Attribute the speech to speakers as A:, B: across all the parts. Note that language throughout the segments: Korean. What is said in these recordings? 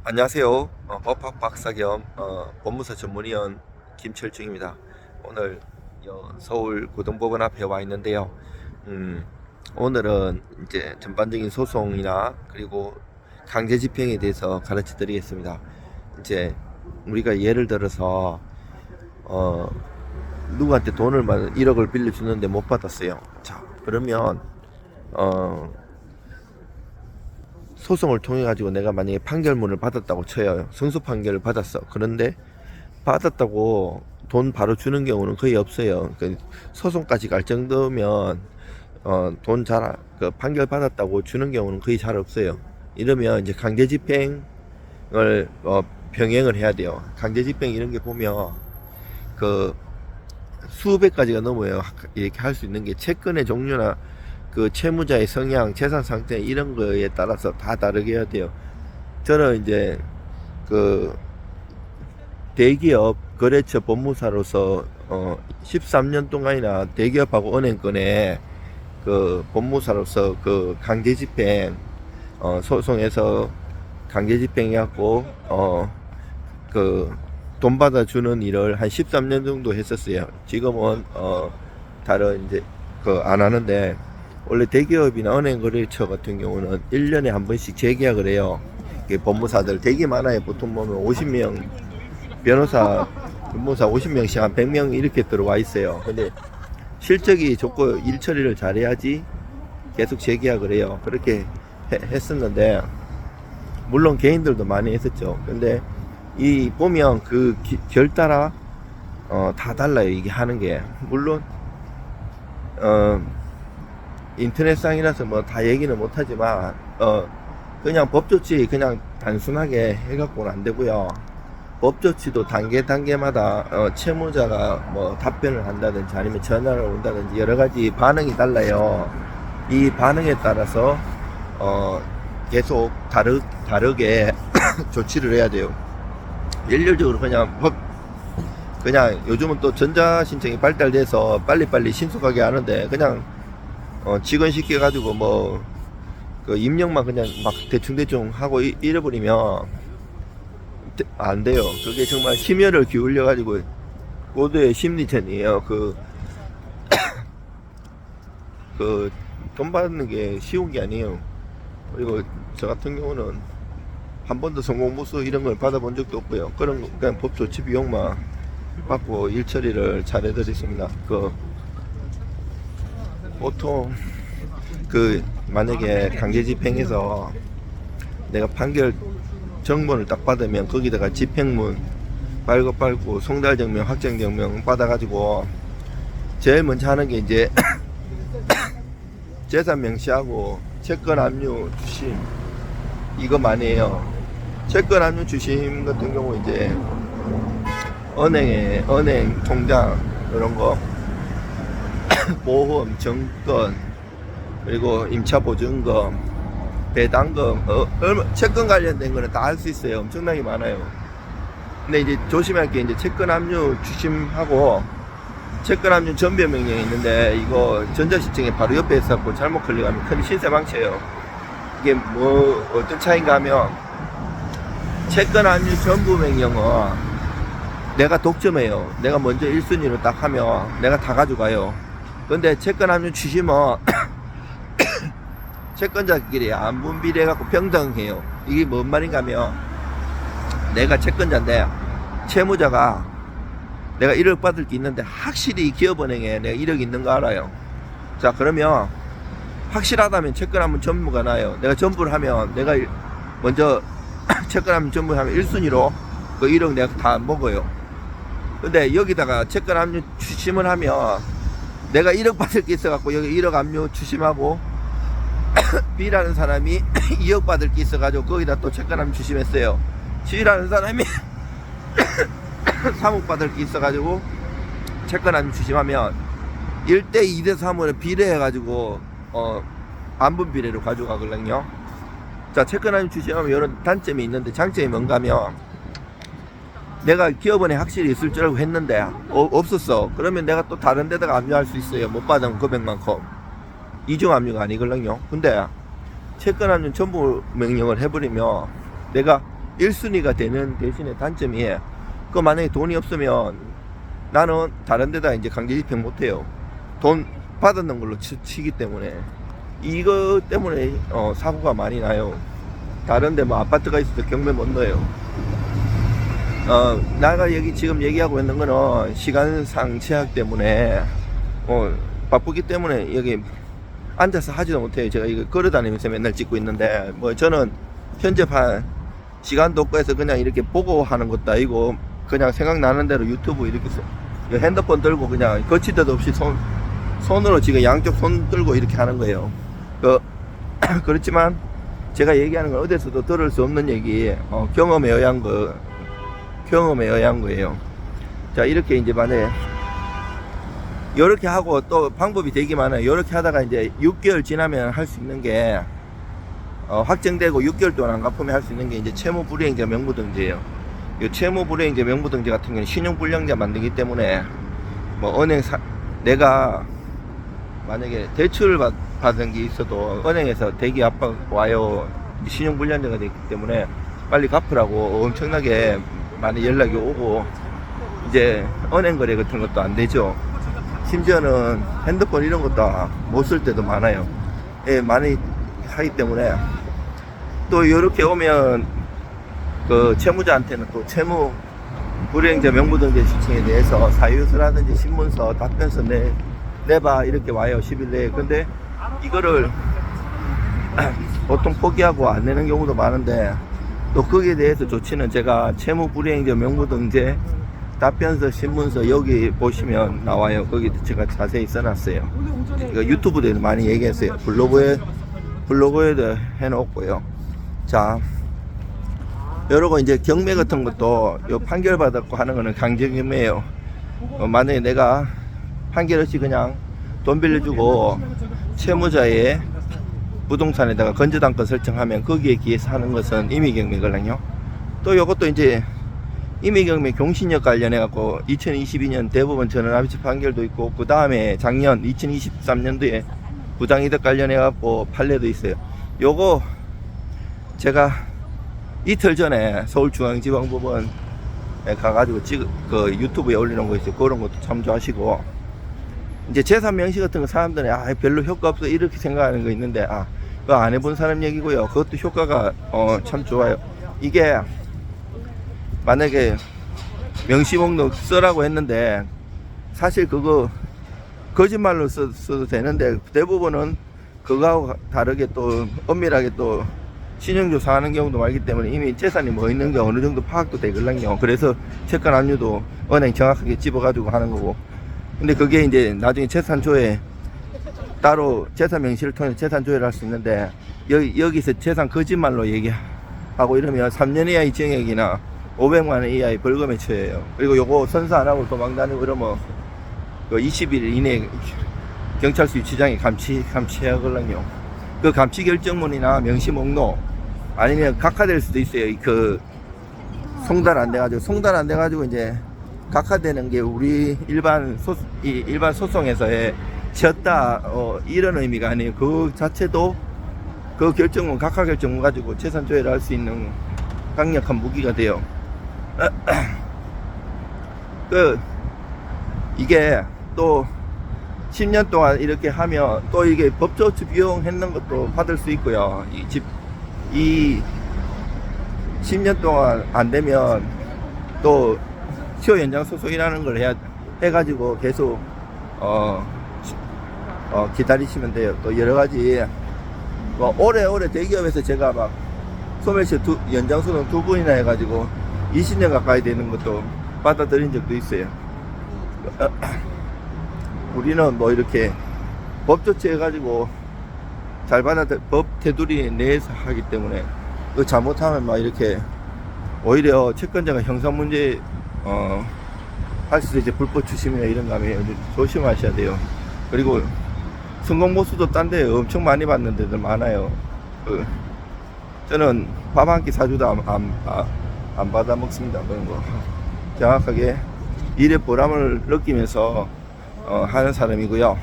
A: 안녕하세요. 법학 박사 겸 법무사 전문위원 김철중입니다. 오늘 서울 고등법원 앞에 와 있는데요. 오늘은 이제 전반적인 소송이나 그리고 강제집행에 대해서 가르쳐 드리겠습니다. 이제 우리가 예를 들어서 누구한테 돈을 1억을 빌려주는데 못 받았어요. 자, 그러면 소송을 통해 가지고 내가 만약에 판결문을 받았다고 쳐요. 승소 판결을 받았어. 그런데 받았다고 돈 바로 주는 경우는 거의 없어요. 소송까지 갈 정도면 돈 잘 판결 받았다고 주는 경우는 거의 잘 없어요. 이러면 이제 강제집행을 병행을 해야 돼요. 강제집행 이런 게 보면 그 수백 가지가 넘어요. 이렇게 할 수 있는 게 채권의 종류나 그 채무자의 성향, 재산 상태 이런 거에 따라서 다 다르게 해야 돼요. 저는 이제 그 대기업 거래처 법무사로서 13년 동안이나 대기업하고 은행권에 그 법무사로서 그 강제집행 소송에서 강제집행해갖고 그 돈 받아주는 일을 한 13년 정도 했었어요. 지금은 다른 이제 그 안 하는데, 원래 대기업이나 은행 거래처 같은 경우는 1년에 한 번씩 재계약을 해요. 법무사들 되게 많아요. 보통 보면 50명 변호사 50명씩 한 100명 이렇게 들어와 있어요. 근데 실적이 좋고 일 처리를 잘해야지 계속 재계약을 해요. 그렇게 했었는데, 물론 개인들도 많이 했었죠. 근데 이 보면 그 결 따라 다 달라요. 이게 하는 게 물론 인터넷상이라서 뭐 다 얘기는 못하지만 그냥 법조치 그냥 단순하게 해갖고는 안 되고요. 법조치도 단계마다 채무자가 뭐 답변을 한다든지 아니면 전화를 온다든지 여러 가지 반응이 달라요. 이 반응에 따라서 계속 다르게 조치를 해야 돼요. 일률적으로 그냥 요즘은 또 전자신청이 발달돼서 빨리빨리 신속하게 하는데, 그냥 직원 시켜가지고 뭐 그 입력만 그냥 막 대충 하고 잃어버리면 안 돼요. 그게 정말 심혈을 기울여가지고 고도의 심리전이에요. 그 돈 받는 게 쉬운 게 아니에요. 그리고 저 같은 경우는 한 번도 성공보수 이런 걸 받아본 적도 없고요. 그런 거 그냥 법 조치 비용만 받고 일 처리를 잘 해드렸습니다. 보통 만약에 강제집행해서 내가 판결 정본을 딱 받으면 거기다가 집행문 빨고 송달증명, 확정증명 받아가지고 제일 먼저 하는 게 이제 재산 명시하고 채권 압류 주심 이거 많이 해요. 채권 압류 주심 같은 경우 이제 은행 통장 이런 거 보험, 정권, 그리고 임차보증금, 배당금, 채권 관련된 거는 다 할 수 있어요. 엄청나게 많아요. 근데 이제 조심할 게 이제 채권 압류 주심하고 채권 압류 전배 명령이 있는데, 이거 전자시청에 바로 옆에 있었고 잘못 클릭하면 큰 신세망쳐요. 이게 뭐 어떤 차이인가 하면, 채권 압류 전부 명령은 내가 독점해요. 내가 먼저 1순위로 딱 하면 내가 다 가져가요. 근데 채권 압류 주심은 채권자끼리 안분 비례해갖고 평등해요. 이게 뭔 말인가 하면, 내가 채권자인데 채무자가 내가 1억 받을 게 있는데 확실히 기업은행에 내가 1억 있는 거 알아요. 자, 그러면 확실하다면 채권하면 전부가 나요. 내가 전부를 하면 내가 먼저 채권하면 전부 하면 1순위로 그 1억 내가 다 먹어요. 근데 여기다가 채권 압류 추심을 하면 내가 1억 받을 게 있어갖고 여기 1억 압류 추심하고 B라는 사람이 2억 받을 게 있어가지고 거기다 또 채권 압류 추심했어요. C라는 사람이 3억 받을 게 있어가지고 채권 압류 추심하면 1대 2대 3으로 비례해가지고 안분 비례로 가져가거든요. 자, 채권 압류 추심하면 이런 단점이 있는데, 장점이 뭔가 하면, 내가 기업원에 확실히 있을 줄 알고 했는데 없었어. 그러면 내가 또 다른 데다가 압류할 수 있어요. 못 받은 금액만큼. 이중 압류가 아니거든요. 근데 채권 압류 전부 명령을 해버리면 내가 1순위가 되는 대신에 단점이, 그 만약에 돈이 없으면 나는 다른 데다 이제 강제 집행 못해요. 돈 받았는 걸로 치기 때문에. 이거 때문에 사고가 많이 나요. 다른데 뭐 아파트가 있어도 경매 못 넣어요. 내가 지금 얘기하고 있는 거는 시간상 제약 때문에 바쁘기 때문에 여기 앉아서 하지도 못해요. 제가 이거 걸어다니면서 맨날 찍고 있는데, 뭐 저는 편집한 시간도 없고 해서 그냥 이렇게 보고 하는 것도 아니고, 그냥 생각나는 대로 유튜브 이렇게 핸드폰 들고 그냥 거치대도 없이 손으로 지금 양쪽 손 들고 이렇게 하는 거예요. 그렇지만 제가 얘기하는 건 어디서도 들을 수 없는 얘기, 경험에 의한 거예요. 자, 이렇게 이제 만약에 이렇게 하고 또 방법이 되게 많아요. 이렇게 하다가 이제 6개월 지나면 할 수 있는 게, 확정되고 6개월 동안 안 갚으면 할 수 있는 게 이제 채무불이행자 명부등재예요. 이 채무불이행자 명부등재 같은 경우는 신용불량자 만들기 때문에, 뭐 내가 만약에 대출을 받은 게 있어도 은행에서 대기 압박 와요. 신용불량자가 됐기 때문에 빨리 갚으라고 엄청나게 많이 연락이 오고, 이제 은행 거래 같은 것도 안 되죠. 심지어는 핸드폰 이런 것도 못 쓸 때도 많아요. 예, 많이 하기 때문에. 또 이렇게 오면 그 채무자한테는 또 채무 불이행자 명부등재 신청에 대해서 사유서라든지 신문서, 답변서 내봐 이렇게 와요, 10일 내에. 근데 이거를 보통 포기하고 안 내는 경우도 많은데, 또 거기에 대해서 조치는 제가 채무 불이행자 명부등재 답변서, 신문서 여기 보시면 나와요. 거기 제가 자세히 써놨어요. 이거 유튜브에도 많이 얘기했어요. 블로그에도 해놓고요. 자, 여러분 이제 경매 같은 것도 요 판결 받았고 하는 거는 강제 경매예요. 만약에 내가 판결 없이 그냥 돈 빌려주고 채무자의 부동산에다가 건저당권 설정하면 거기에 기해서 하는 것은 임의경매거든요. 또 요것도 이제 임의경매 경신력 관련해 갖고 2022년 대법원 전원합의체 판결도 있고, 그 다음에 작년 2023년도에 부당이득 관련해 갖고 판례도 있어요. 요거 제가 이틀 전에 서울중앙지방법원에 가가지고 그 유튜브에 올리는 거 있어요. 그런 것도 참조하시고, 이제 재산 명시 같은 거 사람들이 별로 효과 없어 이렇게 생각하는 거 있는데, 그거 안 해본 사람 얘기고요. 그것도 효과가 참 좋아요. 이게 만약에 명시 목록 쓰라고 했는데 사실 그거 거짓말로 써도 되는데, 대부분은 그거하고 다르게 또 엄밀하게 또 신용조사하는 경우도 많기 때문에 이미 재산이 뭐 있는 게 어느 정도 파악도 되거든요. 그래서 채권 압류도 은행 정확하게 집어가지고 하는 거고. 근데 그게 이제 나중에 재산 조회 따로 재산 명시를 통해 재산 조회를 할 수 있는데, 여기서 재산 거짓말로 얘기하고 이러면 3년 이하의 징역이나 500만 원 이하의 벌금에 처해요. 그리고 요거 선서 안 하고 도망 다니고 그러면 그 20일 이내에 경찰서 유치장에 감치하거든요. 그 감치 결정문이나 명시 목록 아니면 각하될 수도 있어요. 그 송달 안 돼가지고 이제 각하되는 게 우리 일반 소송에서의 졌다 이런 의미가 아니에요. 그 자체도 그 결정문, 각하 결정문 가지고 재산 조회를 할 수 있는 강력한 무기가 돼요. 이게 또 10년 동안 이렇게 하면 또 이게 법조치 비용 했는 것도 받을 수 있고요. 이 10년 동안 안 되면 또 시효 연장 소송이라는 걸 해가지고 계속 기다리시면 돼요. 또 여러 가지 오래 대기업에서 제가 막 소멸시효 연장 소송 2번이나 해가지고 20년 가까이 되는 것도 받아들인 적도 있어요. 우리는 뭐 이렇게 법 조치해가지고 잘 법 테두리 내에서 하기 때문에 그 잘못하면 막 이렇게 오히려 채권자가 형사 문제 할 수도 이제 불법 추심이나 이런 거 하면 조심하셔야 돼요. 그리고 성공 보수도 딴 데 엄청 많이 받는 데들 많아요. 저는 밥 한 끼 사주도 안 받아 먹습니다. 그런 거 정확하게 일의 보람을 느끼면서 하는 사람이고요.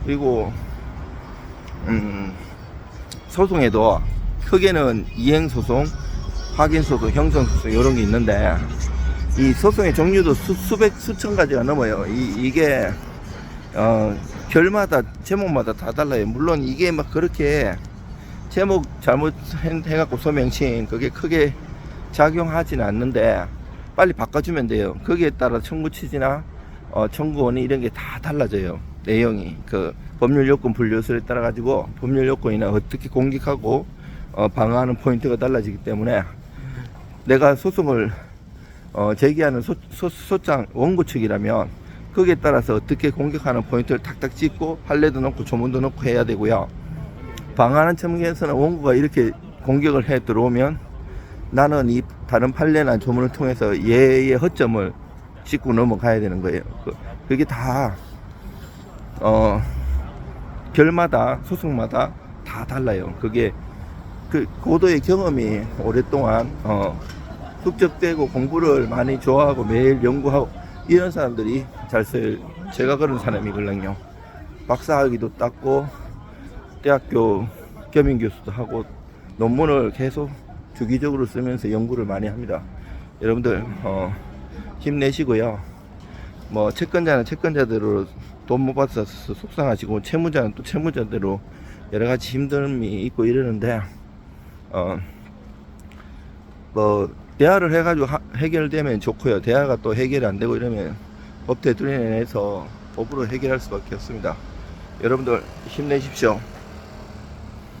A: 그리고 소송에도 크게는 이행소송, 확인소송, 형성소송 이런 게 있는데 이 소송의 종류도 수백 수천 가지가 넘어요. 이게 결마다 제목마다 다 달라요. 물론 이게 막 그렇게 제목 잘못 해갖고 소명신 그게 크게 작용하지는 않는데 빨리 바꿔주면 돼요. 거기에 따라 청구 취지나 청구원이 이런 게 다 달라져요. 내용이 그 법률 요건 분류술에 따라 가지고 법률 요건이나 어떻게 공격하고 방어하는 포인트가 달라지기 때문에 내가 소송을 제기하는 소장 원고 측이라면 거기에 따라서 어떻게 공격하는 포인트를 탁탁 찍고 판례도 넣고 조문도 넣고 해야 되고요. 방어하는 측면에서는 원고가 이렇게 공격을 해 들어오면 나는 이 다른 판례나 조문을 통해서 얘의 허점을 짚고 넘어가야 되는 거예요. 그게 다 결마다 소송마다 다 달라요. 그게 그 고도의 경험이 오랫동안 흡족되고 공부를 많이 좋아하고 매일 연구하고 이런 사람들이 잘 써요. 제가 그런 사람이거든요. 박사학위도 땄고 대학교 겸임 교수도 하고 논문을 계속 주기적으로 쓰면서 연구를 많이 합니다. 여러분들 힘내시고요. 뭐 채권자는 채권자대로 돈 못 받아서 속상하시고 채무자는 또 채무자대로 여러 가지 힘듦이 있고 이러는데 뭐 대화를 해가지고 해결되면 좋고요. 대화가 또 해결이 안 되고 이러면 법 테두리 내에서 법으로 해결할 수밖에 없습니다. 여러분들 힘내십시오.